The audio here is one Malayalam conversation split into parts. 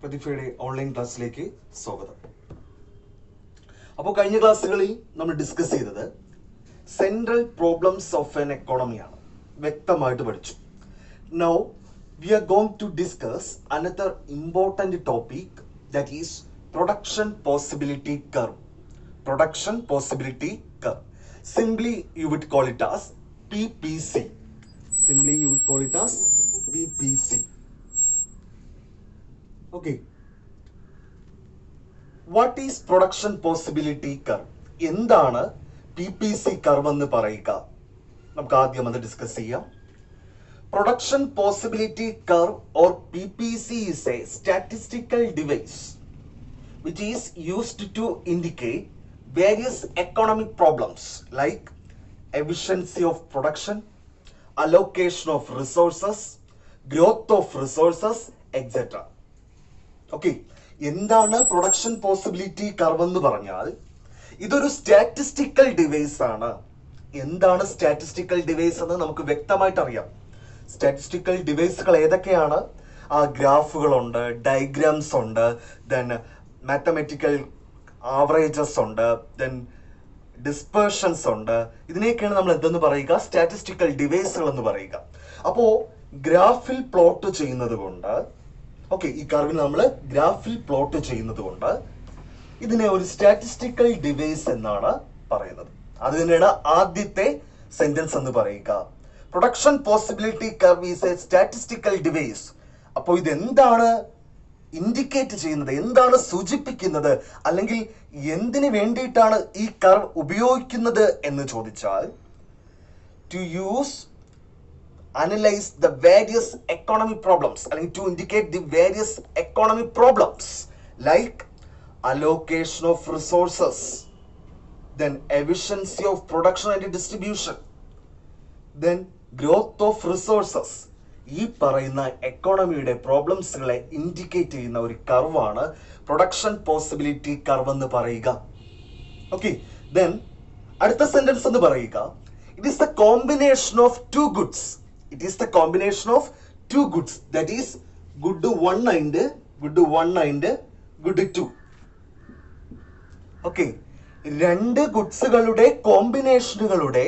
പ്രതിഫയുടെ ഓൺലൈൻ ക്ലാസ്സിലേക്ക് സ്വാഗതം. അപ്പോൾ കഴിഞ്ഞ ക്ലാസ്സുകളിൽ നമ്മൾ ഡിസ്കസ് ചെയ്തത് സെൻട്രൽ പ്രോബ്ലംസ് ഓഫ് എൻ എക്കോണമിയാണ്, വ്യക്തമായിട്ട് പഠിച്ചു. Now we are going to discuss another important topic, that is production possibility curve. Production possibility curve. Simply you would call it as PPC. Simply you would call it as PPC. Okay. What is production possibility curve? എന്താണ് PPC curve എന്ന് പറയുക? നമുക്ക് ആദ്യം അത് ഡിസ്കസ് ചെയ്യാം. Production possibility curve or PPC is a statistical device which is used to indicate various economic problems like efficiency of production, allocation of resources, growth of resources, etc. Okay, എന്താണ് പ്രൊഡക്ഷൻ പോസിബിലിറ്റി കർവ് എന്ന് പറഞ്ഞാൽ ഇതൊരു സ്റ്റാറ്റിസ്റ്റിക്കൽ ഡിവൈസ് ആണ്. എന്താണ് സ്റ്റാറ്റിസ്റ്റിക്കൽ ഡിവൈസ് എന്ന് നമുക്ക് വ്യക്തമായിട്ട് അറിയാം. സ്റ്റാറ്റിസ്റ്റിക്കൽ ഡിവൈസുകൾ ഏതൊക്കെയാണ്? ഗ്രാഫുകളുണ്ട്, ഡയഗ്രാംസ് ഉണ്ട്, ദെൻ മാത്തമാറ്റിക്കൽ ആവറേജസ് ഉണ്ട്, ദെൻ ഡിസ്പേർഷൻസ് ഉണ്ട്. ഇതിനെയൊക്കെയാണ് നമ്മൾ എന്തെന്ന് പറയുക? സ്റ്റാറ്റിസ്റ്റിക്കൽ ഡിവൈസുകൾ എന്ന് പറയുക. അപ്പോൾ ഗ്രാഫിൽ പ്ലോട്ട് ചെയ്യുന്നത് കൊണ്ട്, ഓക്കെ, ഈ കർവിൽ നമ്മൾ ഗ്രാഫിൽ പ്ലോട്ട് ചെയ്യുന്നത് കൊണ്ട് ഇതിനെ ഒരു സ്റ്റാറ്റിസ്റ്റിക്കൽ ഡിവൈസ് എന്നാണ് പറയുന്നത്. അത് തന്നെയാണ് ആദ്യത്തെ സെന്റൻസ് എന്ന് പറയുക. Production possibility curve is A statistical device. അപ്പോൾ ഇത് എന്താണ് ഇൻഡിക്കേറ്റ് ചെയ്യുന്നത്, എന്താണ് സൂചിപ്പിക്കുന്നത്, അല്ലെങ്കിൽ എന്തിനു വേണ്ടിയിട്ടാണ് ഈ കർവ് ഉപയോഗിക്കുന്നത് എന്ന് ചോദിച്ചാൽ, to use analyze the various economic problems, അല്ലെങ്കിൽ to indicate the various economic problems like allocation of resources, then efficiency of production and distribution, then growth of resources. ഈ പറയുന്ന എക്കോണമിയുടെ പ്രോബ്ലംസുകളെ ഇൻഡിക്കേറ്റ് ചെയ്യുന്ന ഒരു കർവാണ് പ്രൊഡക്ഷൻ പോസിബിലിറ്റി കർവ് എന്ന് പറയുക. ഓക്കെ, ദെൻ അടുത്ത സെന്റൻസ് എന്ന് പറയുക, it is the combination of two goods. It is the combination of two goods, that is good 1 and good 2. Okay, രണ്ട് ഗുഡ്സുകളുടെ കോമ്പിനേഷനുകളുടെ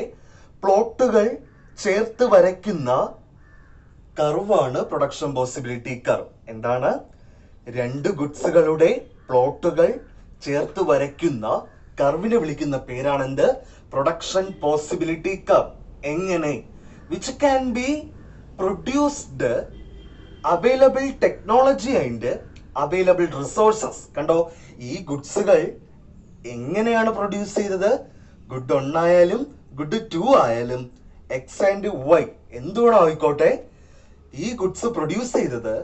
പ്ലോട്ടുകൾ ചേർത്ത് വരയ്ക്കുന്ന കർവാണ് പ്രൊഡക്ഷൻ പോസിബിലിറ്റി കർവ്. എന്താണ്? രണ്ട് ഗുഡ്സുകളുടെ പ്ലോട്ടുകൾ ചേർത്ത് വരയ്ക്കുന്ന കർവിനെ വിളിക്കുന്ന പേരാണെന്ത്? Production possibility curve. എങ്ങനെ? which can be produced available technology and available resources. കണ്ടോ, ഈ ഗുഡ്സുകൾ എങ്ങനെയാണ് പ്രൊഡ്യൂസ് ചെയ്തത്? ഗുഡ് 1 ആയാലും ഗുഡ് 2 ആയാലും എക്സ് ആൻഡ് വൈ എന്തുകൂടെ ആയിക്കോട്ടെ, ഈ ഗുഡ്സ് പ്രൊഡ്യൂസ് ചെയ്തത്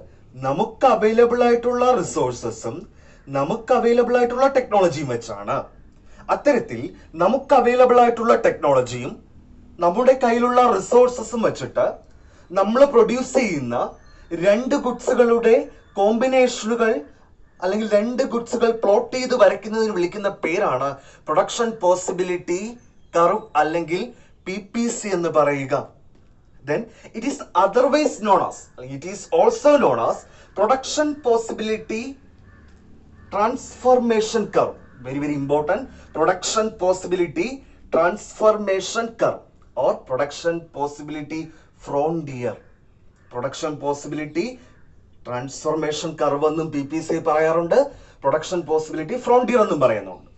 നമുക്ക് അവൈലബിൾ ആയിട്ടുള്ള റിസോഴ്സസും നമുക്ക് അവൈലബിൾ ആയിട്ടുള്ള ടെക്നോളജിയും വെച്ചാണ്. അത്തരത്തിൽ നമുക്ക് അവൈലബിൾ ആയിട്ടുള്ള ടെക്നോളജിയും നമ്മുടെ കയ്യിലുള്ള റിസോഴ്സസും വെച്ചിട്ട് നമ്മൾ പ്രൊഡ്യൂസ് ചെയ്യുന്ന രണ്ട് ഗുഡ്സുകളുടെ കോമ്പിനേഷനുകൾ, അല്ലെങ്കിൽ രണ്ട് ഗുഡ്സുകൾ പ്ലോട്ട് ചെയ്ത് വരയ്ക്കുന്നതിന് വിളിക്കുന്ന പേരാണ് പ്രൊഡക്ഷൻ പോസിബിലിറ്റി കർവ് അല്ലെങ്കിൽ PPC എന്ന് പറയുക. Then it is otherwise known as, it is also known as production possibility transformation curve. Very very important. Production possibility transformation curve or production possibility frontier. Production possibility transformation curve എന്നും PPC പറയാറുണ്ട്, പ്രൊഡക്ഷൻ പോസിബിലിറ്റി ഫ്രോണ്ടിയർ എന്നും പറയുന്നുണ്ട്.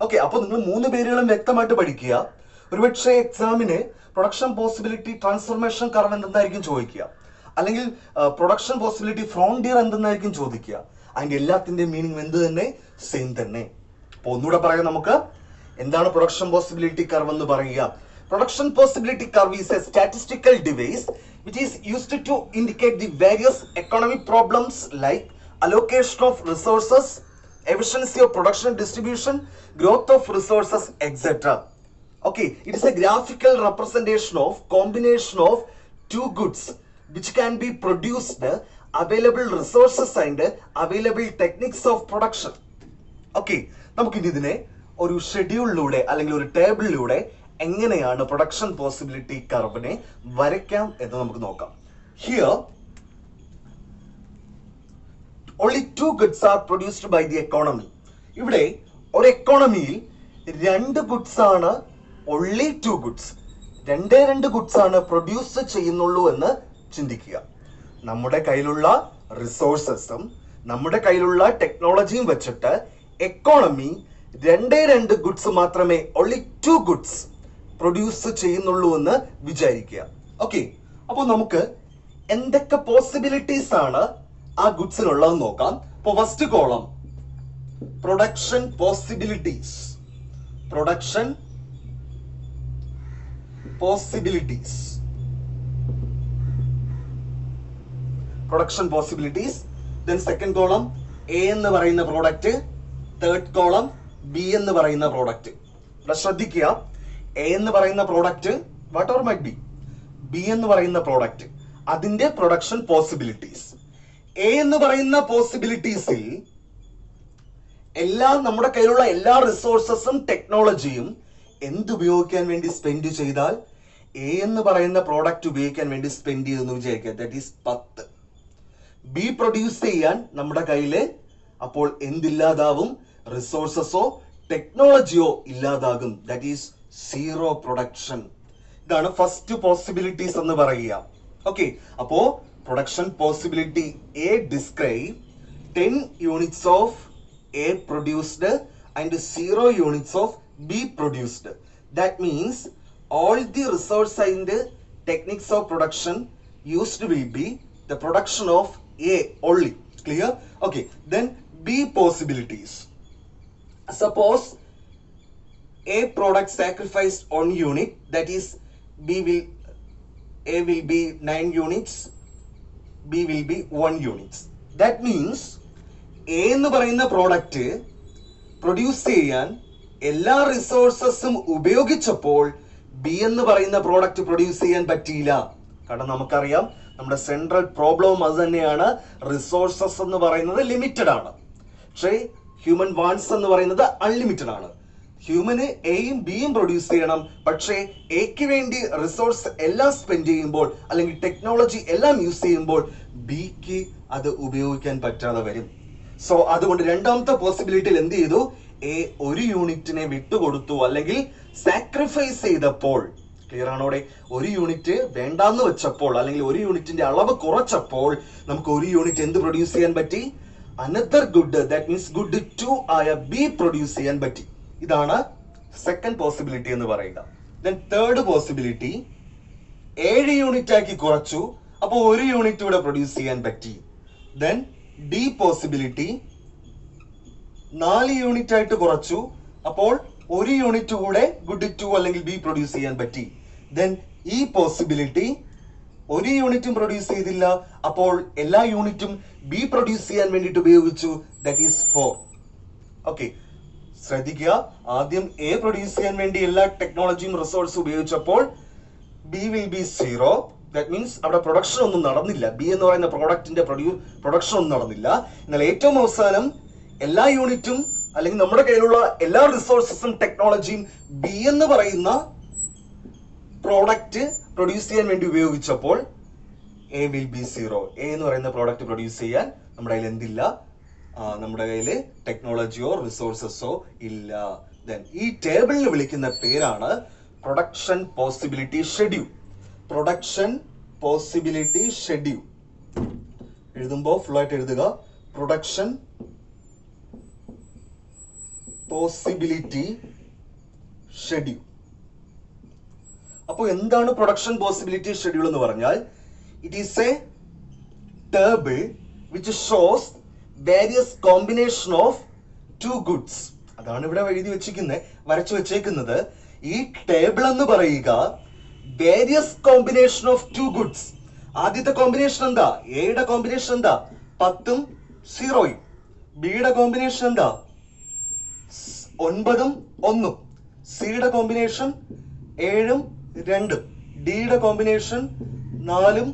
ഓക്കെ, അപ്പോൾ നിങ്ങൾ മൂന്ന് പേരുകളും വ്യക്തമായിട്ട് പഠിക്കുക. ഒരുപക്ഷെ എക്സാമിന് പ്രൊഡക്ഷൻ പോസിബിലിറ്റി ട്രാൻസ്ഫോർമേഷൻ കർവ് എന്തെന്നായിരിക്കും ചോദിക്കുക, അല്ലെങ്കിൽ പ്രൊഡക്ഷൻ പോസിബിലിറ്റി ഫ്രോണ്ടിയർ എന്തെന്നായിരിക്കും ചോദിക്കുക. അതിന്റെ എല്ലാത്തിന്റെ മീനിങ് എന്ത് തന്നെ? സെയിം തന്നെ. അപ്പോൾ ഒന്നുകൂടെ പറയാം നമുക്ക്, എന്താണ് പ്രൊഡക്ഷൻ പോസിബിലിറ്റി കർവ് എന്ന് പറയുക. Production possibility curve is a statistical device which is used to indicate the various economic problems like allocation of resources, efficiency of production and distribution, growth of resources, etc. Okay, it is a graphical representation of combination of two goods which can be produced, available resources and available techniques of production. Okay, നമുക്കിനി ഇതിനെ ഒരു ഷെഡ്യൂളിലൂടെ അല്ലെങ്കിൽ ഒരു ടേബിളിലൂടെ എങ്ങനെയാണ് പ്രൊഡക്ഷൻ പോസിബിലിറ്റി കർവിനെ വരയ്ക്കാം എന്ന് നമുക്ക് നോക്കാം. Here only two goods are produced by the economy. ഇവിടെ ഒരു എക്കോണമിയിൽ രണ്ട് ഗുഡ്സ് ആണ്, only two goods, രണ്ട് ഗുഡ്സ് ആണ് പ്രൊഡ്യൂസ് ചെയ്യുന്നുള്ളൂ എന്ന് ചിന്തിക്കുക. നമ്മുടെ കയ്യിലുള്ള റിസോഴ്സസും നമ്മുടെ കയ്യിലുള്ള ടെക്നോളജിയും വെച്ചിട്ട് എക്കോണമി രണ്ട് ഗുഡ്സ് മാത്രമേ, only two goods പ്രൊഡ്യൂസ് ചെയ്യുന്നുള്ളൂ എന്ന് വിചാരിക്കുക. ഓക്കെ, അപ്പോൾ നമുക്ക് എന്തൊക്കെ പോസിബിലിറ്റീസ് ആണ് ആ ഗുഡ്സിനുള്ളതെന്ന് നോക്കാം. അപ്പോൾ first column production possibilities. Production possibilities, production possibilities. Then second column A എന്ന് പറയുന്ന പ്രോഡക്റ്റ്, തേർഡ് കോളം ബി എന്ന് പറയുന്ന പ്രോഡക്റ്റ്. ഇവിടെ ശ്രദ്ധിക്കുക, എ എന്ന് പറയുന്ന product what ever might be, B എന്ന് പറയുന്ന പ്രോഡക്റ്റ്, അതിന്റെ പ്രൊഡക്ഷൻ പോസിബിലിറ്റീസ്. എ എന്ന് പറയുന്ന പോസിബിലിറ്റീസിൽ നമ്മുടെ കയ്യിലുള്ള എല്ലാ റിസോഴ്സസും ടെക്നോളജിയും എന്തുപയോഗിക്കാൻ വേണ്ടി സ്പെൻഡ് ചെയ്താൽ, എ എന്ന് പറയുന്ന പ്രോഡക്റ്റ് ഉപയോഗിക്കാൻ വേണ്ടി സ്പെൻഡ് ചെയ്തെന്ന് വിചാരിക്കുക, ദാറ്റ് ഈസ് 10. ബി പ്രൊഡ്യൂസ് ചെയ്യാൻ നമ്മുടെ കയ്യില് അപ്പോൾ എന്തില്ലാതാവും, റിസോഴ്സസോ ടെക്നോളജിയോ ഇല്ലാതാകും, ദാറ്റ് ഈസ് സീറോ പ്രൊഡക്ഷൻ. ഇതാണ് ഫസ്റ്റ് പോസിബിലിറ്റീസ് എന്ന് പറയുക. ഓക്കെ, അപ്പോ production possibility A describe 10 units of A produced and 0 units of B produced. That means all the resource and techniques of production used will be the production of A only. Clear? Okay, then B possibilities. Suppose A product sacrificed 1 unit, that is A will be 9 units, B will be 1 units. That means A എന്ന് പറയുന്ന പ്രോഡക്റ്റ് പ്രൊഡ്യൂസ് ചെയ്യാൻ എല്ലാ റിസോഴ്സസും ഉപയോഗിച്ചപ്പോൾ ബി എന്ന് പറയുന്ന പ്രോഡക്റ്റ് പ്രൊഡ്യൂസ് ചെയ്യാൻ പറ്റിയില്ല. കാരണം നമുക്കറിയാം നമ്മുടെ സെൻട്രൽ പ്രോബ്ലം അത് തന്നെയാണ്, റിസോഴ്സസ് എന്ന് പറയുന്നത് ലിമിറ്റഡ് ആണ്, പക്ഷേ ഹ്യൂമൻ വാണ്ട്സ് എന്ന് പറയുന്നത് അൺലിമിറ്റഡ് ആണ്. ഹ്യൂമന് എയും ബിയും പ്രൊഡ്യൂസ് ചെയ്യണം, പക്ഷേ എക്ക് വേണ്ടി റിസോഴ്സ് എല്ലാം സ്പെൻഡ് ചെയ്യുമ്പോൾ അല്ലെങ്കിൽ ടെക്നോളജി എല്ലാം യൂസ് ചെയ്യുമ്പോൾ ബിക്ക് അത് ഉപയോഗിക്കാൻ പറ്റാതെ വരും. സോ അതുകൊണ്ട് രണ്ടാമത്തെ പോസിബിലിറ്റിയിൽ എന്ത് ചെയ്തു, എ ഒരു യൂണിറ്റിനെ വിട്ടുകൊടുത്തു അല്ലെങ്കിൽ സാക്രിഫൈസ് ചെയ്തപ്പോൾ. ക്ലിയർ ആണോടെ? ഒരു യൂണിറ്റ് വേണ്ടാന്ന് വെച്ചപ്പോൾ അല്ലെങ്കിൽ ഒരു യൂണിറ്റിന്റെ അളവ് കുറച്ചപ്പോൾ നമുക്ക് ഒരു യൂണിറ്റ് എന്ത് പ്രൊഡ്യൂസ് ചെയ്യാൻ പറ്റി, another good, that means good 2 ആയ ബി പ്രൊഡ്യൂസ് ചെയ്യാൻ പറ്റി. ഇതാണ് സെക്കൻഡ് പോസിബിലിറ്റി എന്ന് പറയുക. ദെൻ തേർഡ് പോസിബിലിറ്റി 7 യൂണിറ്റ് ആക്കി കുറച്ചു, അപ്പോൾ ഒരു യൂണിറ്റ് ഇവിടെ പ്രൊഡ്യൂസ് ചെയ്യാൻ പറ്റി. ദെൻ ഡി പോസിബിലിറ്റി 4 യൂണിറ്റ് ആയിട്ട് കുറച്ചു, അപ്പോൾ ഒരു യൂണിറ്റ് കൂടെ ഗുഡ് 2 അല്ലെങ്കിൽ ബി പ്രൊഡ്യൂസ് ചെയ്യാൻ പറ്റി. ദെൻ ഈ പോസിബിലിറ്റി ഒരു യൂണിറ്റും പ്രൊഡ്യൂസ് ചെയ്തില്ല, അപ്പോൾ എല്ലാ യൂണിറ്റും ബി പ്രൊഡ്യൂസ് ചെയ്യാൻ വേണ്ടിയിട്ട് ഉപയോഗിച്ചു, ദാറ്റ് ഈസ് 4. ഓക്കെ, ശ്രദ്ധിക്കുക, ആദ്യം എ പ്രൊഡ്യൂസ് ചെയ്യാൻ വേണ്ടി എല്ലാ ടെക്നോളജിയും റിസോഴ്സ് ഉപയോഗിച്ചപ്പോൾ B will B 0. That means അവിടെ പ്രൊഡക്ഷൻ ഒന്നും നടന്നില്ല, ബി എന്ന് പറയുന്ന പ്രോഡക്റ്റിന്റെ പ്രൊഡക്ഷൻ ഒന്നും നടന്നില്ല. എന്നാൽ ഏറ്റവും അവസാനം എല്ലാ യൂണിറ്റും അല്ലെങ്കിൽ നമ്മുടെ കയ്യിലുള്ള എല്ലാ റിസോഴ്സസും ടെക്നോളജിയും ബി എന്ന് പറയുന്ന പ്രോഡക്റ്റ് പ്രൊഡ്യൂസ് ചെയ്യാൻ വേണ്ടി ഉപയോഗിച്ചപ്പോൾ എ വിൽ ബി 0. എ എന്ന് പറയുന്ന പ്രോഡക്റ്റ് പ്രൊഡ്യൂസ് ചെയ്യാൻ നമ്മുടെ കയ്യിൽ എന്തില്ല, നമ്മുടെ കയ്യിൽ ടെക്നോളജിയോ റിസോഴ്സസോ ഇല്ല. ദെൻ ഈ ടേബിളിൽ വിളിക്കുന്ന പേരാണ് production possibility schedule. Production possibility schedule എഴുതുമ്പോൾ ഫുൾ ആയിട്ട് എഴുതുക, പ്രൊഡക്ഷൻ പോസിബിലിറ്റി ഷെഡ്യൂൾ. അപ്പോൾ എന്താണ് പ്രൊഡക്ഷൻ പോസിബിലിറ്റി ഷെഡ്യൂൾ എന്ന് പറഞ്ഞാൽ, it is A table which shows various combination of 2 goods. അതാണ് ഇവിടെ എഴുതി വെച്ചിരിക്കുന്നത്, വരച്ചു വെച്ചേക്കുന്നത്. ഈ ടേബിൾ എന്ന് പറയുക വേരിയസ് കോമ്പിനേഷൻ ഓഫ് 2 ഗുഡ്സ്. ആദ്യത്തെ കോമ്പിനേഷൻ എന്താ, എയുടെ കോമ്പിനേഷൻ എന്താ 10ഉം 0ഉം. ബിയുടെ കോമ്പിനേഷൻ എന്താ 9ഉം 1ഉം. സിയുടെ കോമ്പിനേഷൻ 7ഉം 2ഉം. ഡിയുടെ കോമ്പിനേഷൻ 4ഉം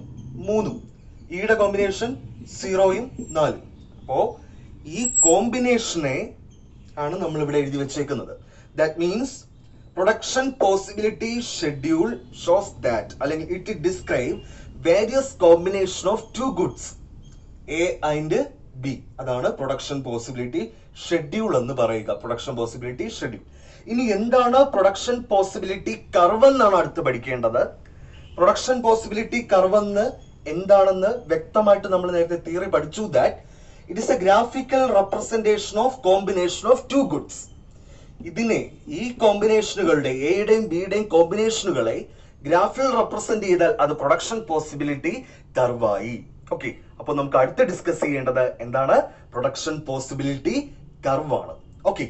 3ഉം. ഇയുടെ കോമ്പിനേഷൻ 0ഉം 4ഉം. അപ്പോ ഈ കോമ്പിനേഷനെ ആണ് നമ്മൾ ഇവിടെ എഴുതി വെച്ചേക്കുന്നത്. That means production possibility schedule shows that അല്ലെങ്കിൽ it describe various combination of 2 goods A and B. അതാണ് പ്രൊഡക്ഷൻ പോസിബിലിറ്റി ഷെഡ്യൂൾ എന്ന് പറയുക. Production possibility schedule. ഇനി എന്താണ് പ്രൊഡക്ഷൻ പോസിബിലിറ്റി കർവ് എന്നാണ് അടുത്ത് പഠിക്കേണ്ടത്. പ്രൊഡക്ഷൻ പോസിബിലിറ്റി കർവ് എന്ന് എന്താണെന്ന് വ്യക്തമായിട്ട് നമ്മൾ നേരത്തെ തിയറി പഠിച്ചു. That it is A graphical representation of combination of two goods. ഇതിനെ, ഈ കോമ്പിനേഷനുകളുടെ എയുടെയും ബിയുടെയും കോമ്പിനേഷനുകളെ ഗ്രാഫിൽ റെപ്രസെന്റ് ചെയ്താൽ അത് പ്രൊഡക്ഷൻ പോസിബിലിറ്റി കർവായി. ഓക്കെ, അപ്പോൾ നമുക്ക് അടുത്ത് ഡിസ്കസ് ചെയ്യേണ്ടത് എന്താണ്? പ്രൊഡക്ഷൻ പോസിബിലിറ്റി കർവ് ആണ്. ഓക്കെ.